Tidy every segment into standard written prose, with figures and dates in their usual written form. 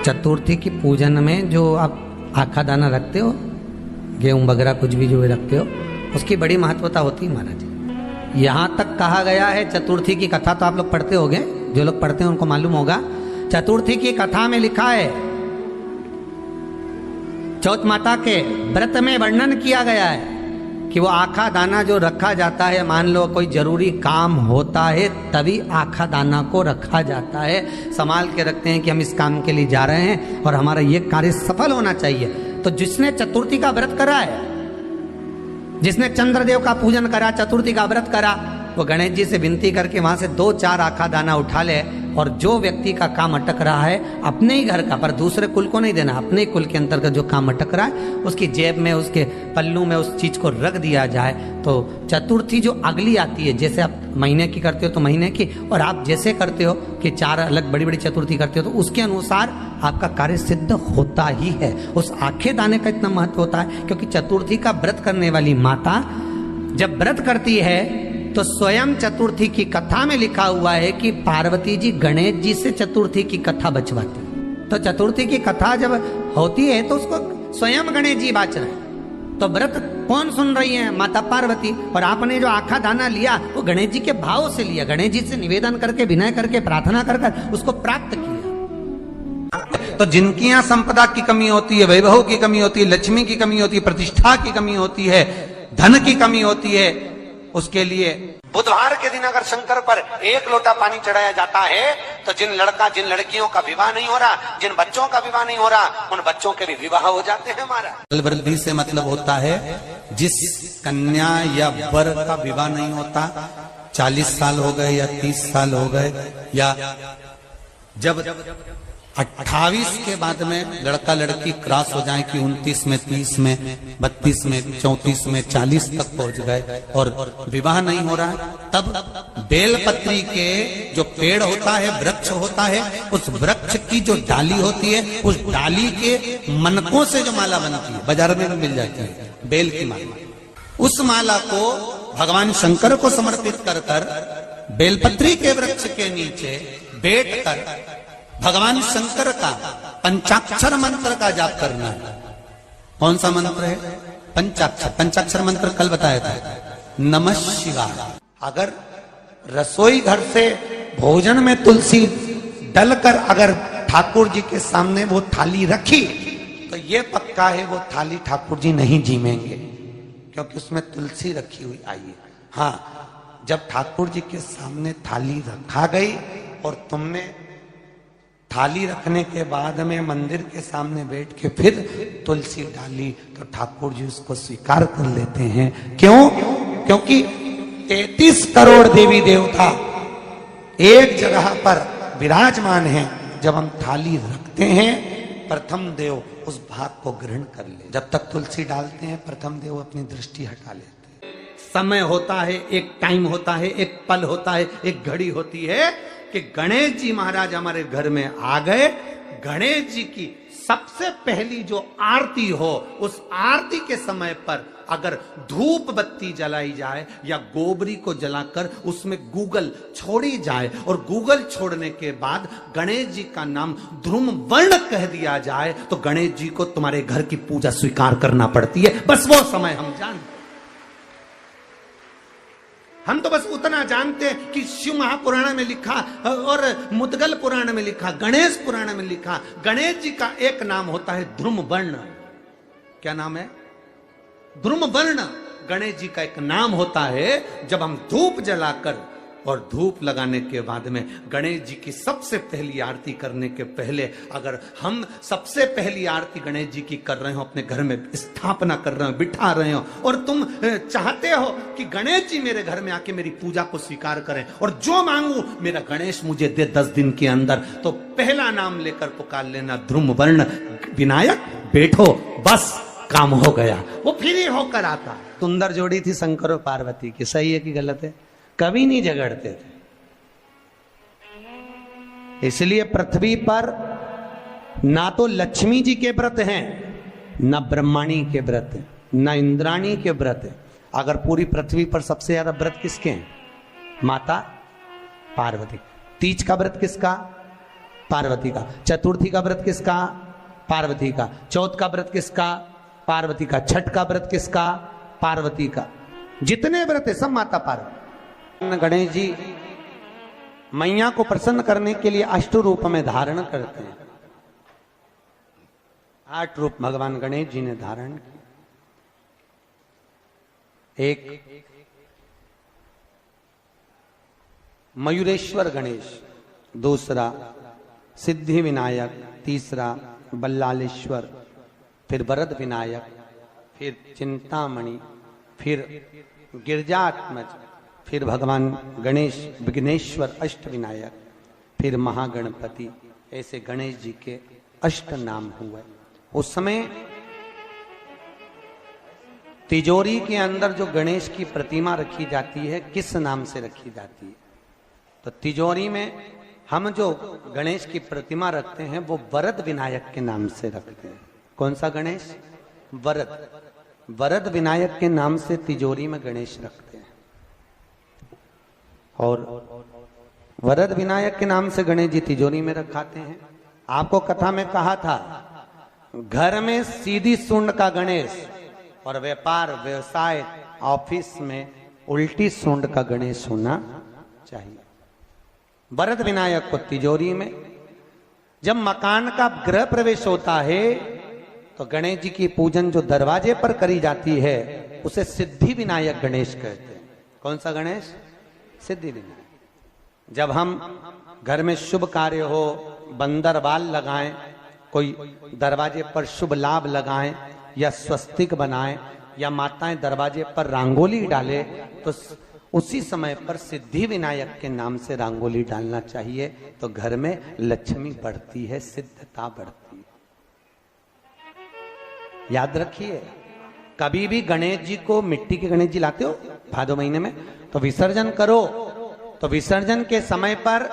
चतुर्थी की पूजन में जो आप आखा दाना रखते हो, गेहूं वगैरह कुछ भी जो रखते हो, उसकी बड़ी महत्वता होती है महाराज। यहाँ तक कहा गया है, चतुर्थी की कथा तो आप लोग पढ़ते होंगे, जो लोग पढ़ते हैं उनको मालूम होगा। चतुर्थी की कथा में लिखा है, चौथ माता के व्रत में वर्णन किया गया है कि वो आखा दाना जो रखा जाता है, मान लो कोई जरूरी काम होता है तभी आखा दाना को रखा जाता है, संभाल के रखते हैं कि हम इस काम के लिए जा रहे हैं और हमारा ये कार्य सफल होना चाहिए। तो जिसने चतुर्थी का व्रत करा है, जिसने चंद्रदेव का पूजन करा, चतुर्थी का व्रत करा, वो गणेश जी से विनती करके वहां से 2-4 आखा दाना उठा ले, और जो व्यक्ति का काम अटक रहा है अपने ही घर का, पर दूसरे कुल को नहीं देना, अपने ही कुल के अंतर्गत जो काम अटक रहा है उसकी जेब में, उसके पल्लू में उस चीज को रख दिया जाए। तो चतुर्थी जो अगली आती है, जैसे आप महीने की करते हो तो महीने की, और आप जैसे करते हो कि 4 अलग बड़ी बड़ी चतुर्थी करते हो तो उसके अनुसार आपका कार्य सिद्ध होता ही है। उस आखे दाने का इतना महत्व होता है क्योंकि चतुर्थी का व्रत करने वाली माता जब व्रत करती है तो स्वयं चतुर्थी की कथा में लिखा हुआ है कि पार्वती जी गणेश जी से चतुर्थी की कथा बचवाती। तो चतुर्थी की कथा जब होती है तो उसको स्वयं गणेश जी बाच रहे हैं। तो व्रत कौन सुन रही है? माता पार्वती। और आपने जो आखा दाना लिया वो गणेश जी के भाव से लिया, गणेश जी से निवेदन करके, विनय करके, प्रार्थना कर उसको प्राप्त किया। तो जिनकी यहाँ संपदा की कमी होती है, वैभव की कमी होती है, लक्ष्मी की कमी होती है, प्रतिष्ठा की कमी होती है, धन की कमी होती है, उसके लिए बुधवार के दिन अगर शंकर पर 1 लोटा पानी चढ़ाया जाता है तो जिन लड़कियों का विवाह नहीं हो रहा, जिन बच्चों का विवाह नहीं हो रहा, उन बच्चों के भी विवाह हो जाते हैं। हमारा वृद्धि से मतलब होता है जिस कन्या या वर का विवाह नहीं होता, 40 साल हो गए या 30 साल हो गए, या जब 28 के बाद में लड़का लड़की क्रॉस हो जाए कि 29 में, 30 में, 32 में, 34 में, 40 तक पहुंच गए और विवाह नहीं हो रहा है, तब बेलपत्री के जो पेड़ होता है, वृक्ष होता है, उस वृक्ष की जो डाली होती है, उस डाली के मनकों से जो माला बनती है, बाजार में भी मिल जाती है बेल की माला, उस माला को भगवान शंकर को समर्पित कर कर बेलपत्री के वृक्ष के नीचे बैठ कर भगवान शंकर का पंचाक्षर मंत्र का जाप करना है। कौन सा मंत्र है? पंचाक्षर। पंचाक्षर मंत्र कल बताया था, नमः शिवाय। अगर रसोई घर से भोजन में तुलसी डलकर अगर ठाकुर जी के सामने वो थाली रखी तो ये पक्का है वो थाली ठाकुर जी नहीं जीमेंगे, क्योंकि उसमें तुलसी रखी हुई आई है। हाँ, जब ठाकुर जी के सामने थाली रखा गई और तुमने थाली रखने के बाद में मंदिर के सामने बैठ के फिर तुलसी डाली तो ठाकुर जी उसको स्वीकार कर लेते हैं। क्यों? क्योंकि 33 करोड़ देवी देवता एक जगह पर विराजमान हैं। जब हम थाली रखते हैं, प्रथम देव उस भाग को ग्रहण कर ले। जब तक तुलसी डालते हैं, प्रथम देव अपनी दृष्टि हटा लेते हैं। समय होता है, एक टाइम होता है, एक पल होता है, एक घड़ी होती है कि गणेश जी महाराज हमारे घर में आ गए। गणेश जी की सबसे पहली जो आरती हो, उस आरती के समय पर अगर धूप बत्ती जलाई जाए या गोबरी को जलाकर उसमें गूगल छोड़ी जाए और गूगल छोड़ने के बाद गणेश जी का नाम ध्रुम वर्ण कह दिया जाए तो गणेश जी को तुम्हारे घर की पूजा स्वीकार करना पड़ती है। बस वो समय हम जानते, हम तो बस उतना जानते हैं कि शिव महापुराण में लिखा और मुद्गल पुराण में लिखा, गणेश पुराण में लिखा, गणेश जी का एक नाम होता है ध्रुम वर्ण। क्या नाम है? ध्रुम वर्ण गणेश जी का एक नाम होता है। जब हम धूप जलाकर और धूप लगाने के बाद में गणेश जी की सबसे पहली आरती करने के पहले अगर हम सबसे पहली आरती गणेश जी की कर रहे हो, अपने घर में स्थापना कर रहे हो, बिठा रहे हो, और तुम चाहते हो कि गणेश जी मेरे घर में आके मेरी पूजा को स्वीकार करें और जो मांगू मेरा गणेश मुझे दे 10 दिन के अंदर, तो पहला नाम लेकर पुकार लेना ध्रुम वर्ण विनायक, बैठो, बस काम हो गया। वो फिर ही होकर आता। सुंदर जोड़ी थी शंकर और पार्वती की, सही है कि गलत है? कभी नहीं झगड़ते थे। इसलिए पृथ्वी पर ना तो लक्ष्मी जी के व्रत हैं, ना ब्रह्माणी के व्रत हैं, ना इंद्राणी के व्रत हैं। अगर पूरी पृथ्वी पर सबसे ज्यादा व्रत किसके हैं? माता पार्वती। तीज का व्रत किसका? पार्वती का। चतुर्थी का व्रत किसका? पार्वती का। चौथ का व्रत किसका? पार्वती का। छठ का व्रत किसका? पार्वती का। जितने व्रत है सब माता पार्वती। गणेश जी मैया को प्रसन्न करने के लिए अष्ट रूप में धारण करते हैं। 8 रूप भगवान गणेश जी ने धारण किए। एक मयूरेश्वर गणेश, दूसरा सिद्धि विनायक, तीसरा बल्लालेश्वर, फिर वरद विनायक, फिर चिंतामणि, फिर गिरजात्मज, फिर भगवान गणेश विघ्नेश्वर अष्ट विनायक, फिर महागणपति। ऐसे गणेश जी के अष्ट नाम हुए। उस समय तिजोरी के अंदर जो गणेश की प्रतिमा रखी जाती है किस नाम से रखी जाती है? तो तिजोरी में हम जो गणेश की प्रतिमा रखते हैं वो वरद विनायक के नाम से रखते हैं। कौन सा गणेश? वरद। वरद विनायक के नाम से तिजोरी में गणेश रखते हैं। और वरद विनायक के नाम से गणेश जी तिजोरी में रखाते हैं। आपको कथा में कहा था, घर में सीधी सूंड का गणेश और व्यापार व्यवसाय ऑफिस में उल्टी सूंड का गणेश होना चाहिए। वरद विनायक को तिजोरी में। जब मकान का गृह प्रवेश होता है तो गणेश जी की पूजन जो दरवाजे पर करी जाती है उसे सिद्धि विनायक गणेश कहते हैं। कौन सा गणेश? सिद्धि विनायक। जब हम घर में शुभ कार्य हो, बंदर बाल लगाएं, कोई दरवाजे पर शुभ लाभ लगाएं या स्वस्तिक बनाएं या माताएं दरवाजे पर रंगोली डाले तो उसी समय पर सिद्धि विनायक के नाम से रंगोली डालना चाहिए। तो घर में लक्ष्मी बढ़ती है, सिद्धता बढ़ती है। याद रखिए, कभी भी गणेश जी को, मिट्टी के गणेश जी लाते हो भादो महीने में, तो विसर्जन करो तो विसर्जन के समय पर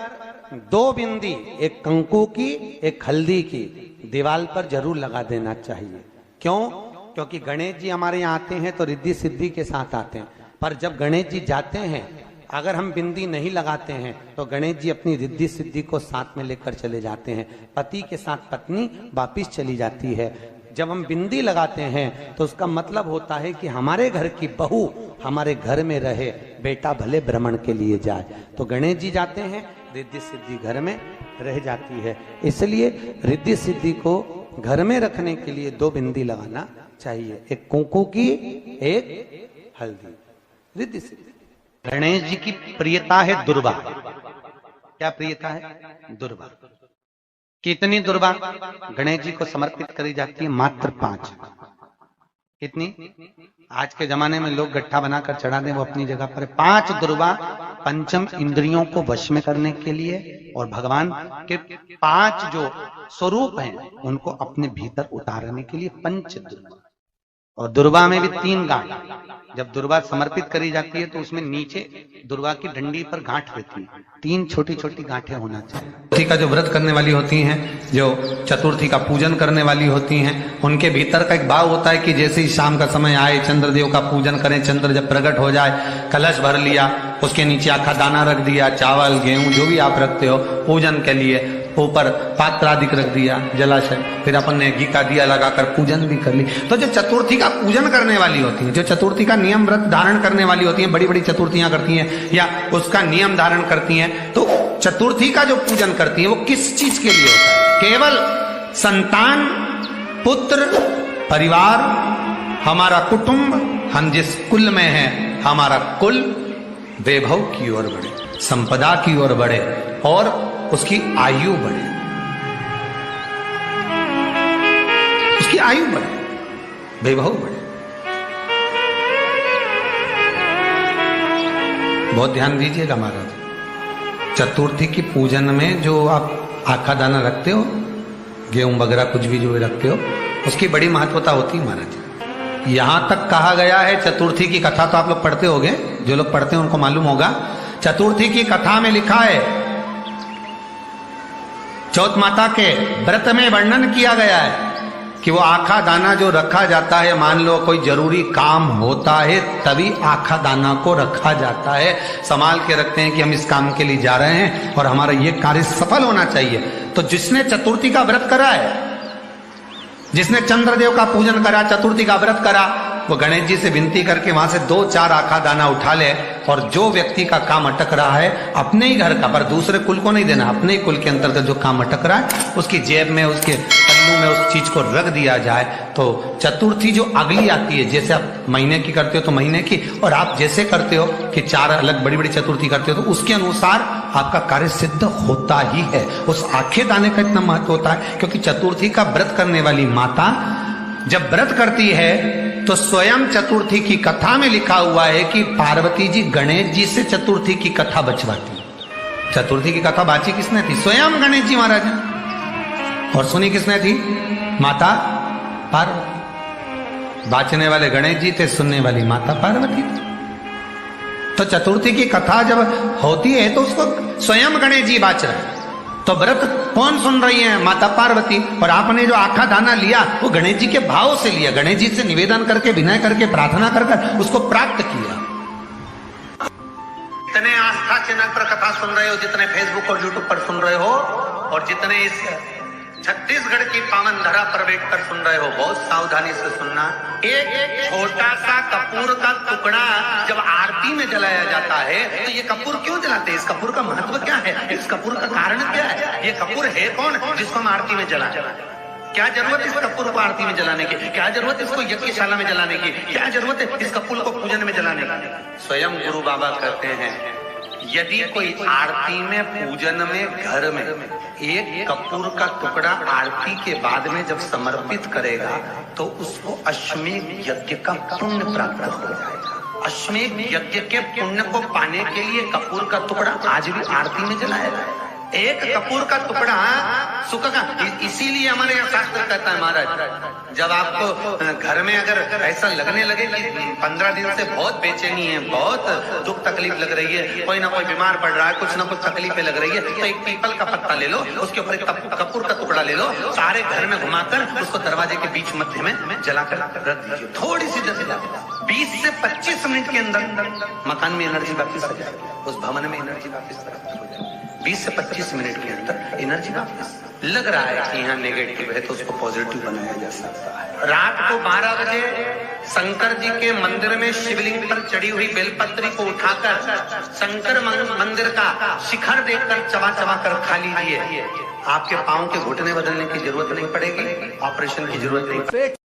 2 बिंदी, एक कंकु की एक हल्दी की, दीवार पर जरूर लगा देना चाहिए। क्यों? क्योंकि गणेश जी हमारे यहाँ आते हैं तो रिद्धि सिद्धि के साथ आते हैं। पर जब गणेश जी जाते हैं, अगर हम बिंदी नहीं लगाते हैं तो गणेश जी अपनी रिद्धि सिद्धि को साथ में लेकर चले जाते हैं। पति के साथ पत्नी वापिस चली जाती है। जब हम बिंदी लगाते हैं तो उसका मतलब होता है कि हमारे घर की बहू हमारे घर में रहे, बेटा भले भ्रमण के लिए जाए। तो गणेश जी जाते हैं, रिद्धि सिद्धि घर में रह जाती है। इसलिए रिद्धि सिद्धि को घर में रखने के लिए 2 बिंदी लगाना चाहिए, एक कुंकू की, एक हल्दी। रिद्धि सिद्धि। गणेश जी की प्रियता है दुर्वा। क्या प्रियता है? दुर्वा। कितनी दुर्वा गणेश जी को समर्पित करी जाती है? मात्र 5। कितनी? आज के जमाने में लोग गट्ठा बनाकर चढ़ा दें, वो अपनी जगह पर। 5 दुर्वा पंचम इंद्रियों को वश में करने के लिए और भगवान के 5 जो स्वरूप हैं उनको अपने भीतर उतारने के लिए 5 दुर्वा। और दुर्वा में भी 3 गांठ। जब दुर्वा समर्पित करी जाती है तो उसमें नीचे दुर्वा की डंडी पर गांठ रहती है, 3 छोटी छोटी गांठें होना चाहिए। चतुर्थी का जो व्रत करने वाली होती हैं, जो चतुर्थी का पूजन करने वाली होती हैं, उनके भीतर का एक भाव होता है कि जैसे ही शाम का समय आए चंद्रदेव का पूजन करें। चंद्र जब प्रकट हो जाए, कलश भर लिया, उसके नीचे आखा दाना रख दिया, चावल गेहूं जो भी आप रखते हो पूजन के लिए, ऊपर पात्र आदि रख दिया, जलाशय, फिर अपन ने घी का दिया लगाकर पूजन भी कर ली। तो जो चतुर्थी का पूजन करने वाली होती है, जो चतुर्थी का नियम व्रत धारण करने वाली होती है, बड़ी बड़ी चतुर्थियां करती हैं या उसका नियम धारण करती हैं, तो चतुर्थी का जो पूजन करती है वो किस चीज के लिए होता है? केवल संतान, पुत्र, परिवार, हमारा कुटुंब, हम जिस कुल में हैं, हमारा कुल वैभव की ओर बढ़े, संपदा की ओर बढ़े और उसकी आयु बढ़े, उसकी आयु बढ़े, वैभव बढ़े। बहुत ध्यान दीजिएगा महाराज। चतुर्थी की पूजन में जो आप आखा दाना रखते हो, गेहूं वगैरह कुछ भी जो रखते हो, उसकी बड़ी महत्वता होती है महाराज। यहां तक कहा गया है, चतुर्थी की कथा तो आप लोग पढ़ते होंगे, जो लोग पढ़ते हैं उनको मालूम होगा। चतुर्थी की कथा में लिखा है, चौथ माता के व्रत में वर्णन किया गया है कि वो आखा दाना जो रखा जाता है, मान लो कोई जरूरी काम होता है तभी आखा दाना को रखा जाता है, संभाल के रखते हैं कि हम इस काम के लिए जा रहे हैं और हमारा ये कार्य सफल होना चाहिए। तो जिसने चतुर्थी का व्रत करा है, जिसने चंद्रदेव का पूजन करा, चतुर्थी का व्रत करा, वो गणेश जी से विनती करके वहां से 2-4 आखा दाना उठा ले, और जो व्यक्ति का काम अटक रहा है अपने ही घर का, पर दूसरे कुल को नहीं देना, अपने ही कुल के अंतर्गत जो काम अटक रहा है उसकी जेब में, उसके पल्लू में उस चीज को रख दिया जाए। तो चतुर्थी जो अगली आती है, जैसे आप महीने की करते हो तो महीने की, और आप जैसे करते हो कि 4 अलग बड़ी बड़ी चतुर्थी करते हो, तो उसके अनुसार आपका कार्य सिद्ध होता ही है। उस आखे दाने का इतना महत्व होता है क्योंकि चतुर्थी का व्रत करने वाली माता जब व्रत करती है तो स्वयं चतुर्थी की कथा में लिखा हुआ है कि पार्वती जी गणेश जी से चतुर्थी की कथा बचवाती। चतुर्थी की कथा बाची किसने थी? स्वयं गणेश जी महाराज ने। और सुनी किसने थी? माता पार्वती। बाचने वाले गणेश जी थे, सुनने वाली माता पार्वती थी। तो चतुर्थी की कथा जब होती है तो उसको स्वयं गणेश जी बाच रहे हैं। तो व्रत कौन सुन रही है? माता पार्वती। और आपने जो आखा दाना लिया वो गणेश जी के भाव से लिया, गणेश जी से निवेदन करके, विनय करके, प्रार्थना कर उसको प्राप्त किया। जितने आस्था चैनल पर कथा सुन रहे हो, जितने फेसबुक और यूट्यूब पर सुन रहे हो, और जितने इस छत्तीसगढ़ की पावन धरा पर बैठकर सुन रहे हो, बहुत सावधानी से सुनना। एक छोटा सा कपूर का टुकड़ा जब आरती में जलाया जाता है तो ये कपूर क्यों जलाते हैं? इस कपूर का महत्व क्या है? इस कपूर का कारण क्या है? ये कपूर है कौन जिसको हम आरती में जलाते? क्या जरूरत इस कपूर को आरती में जलाने की? क्या जरूरत इसको यज्ञशाला में जलाने की? क्या जरूरत है इस कपूर को पूजन में जलाने की? स्वयं गुरु बाबा कहते हैं यदि कोई आरती में, पूजन में, घर में एक कपूर का टुकड़ा आरती के बाद में जब समर्पित करेगा तो उसको अश्वमेध यज्ञ का पुण्य प्राप्त हो जाएगा। अश्वमेध यज्ञ के पुण्य को पाने के लिए कपूर का टुकड़ा आज भी आरती में जलाया जाए। एक कपूर का टुकड़ा सुख का, इसीलिए हमारे यहाँ शास्त्र कहता है महाराज, जब आपको घर में अगर ऐसा लगने लगे कि 15 दिन से बहुत बेचैनी है, बहुत दुख तकलीफ लग रही है, कोई ना कोई बीमार पड़ रहा है, कुछ ना कुछ तकलीफें लग रही है, तो एक पीपल का पत्ता ले लो, उसके ऊपर एक कपूर का टुकड़ा ले लो, सारे घर में घुमाकर उसको दरवाजे के बीच मध्य में जलाकर रख दीजिए। थोड़ी सी जला 20 से 25 मिनट के अंदर मकान में एनर्जी वापिस आ जाएगी, उस भवन में एनर्जी वापिस हो जाएगी। 20 से 25 मिनट के अंदर एनर्जी वापस। लग रहा है कि यहाँ नेगेटिव है तो उसको पॉजिटिव बनाया जा सकता है। रात को 12 बजे शंकर जी के मंदिर में शिवलिंग पर चढ़ी हुई बेलपत्री को उठाकर शंकर मंदिर का शिखर देखकर चबा चबा कर खा लीजिए। आपके पाँव के घुटने बदलने की जरूरत नहीं पड़ेगी, ऑपरेशन की जरूरत नहीं।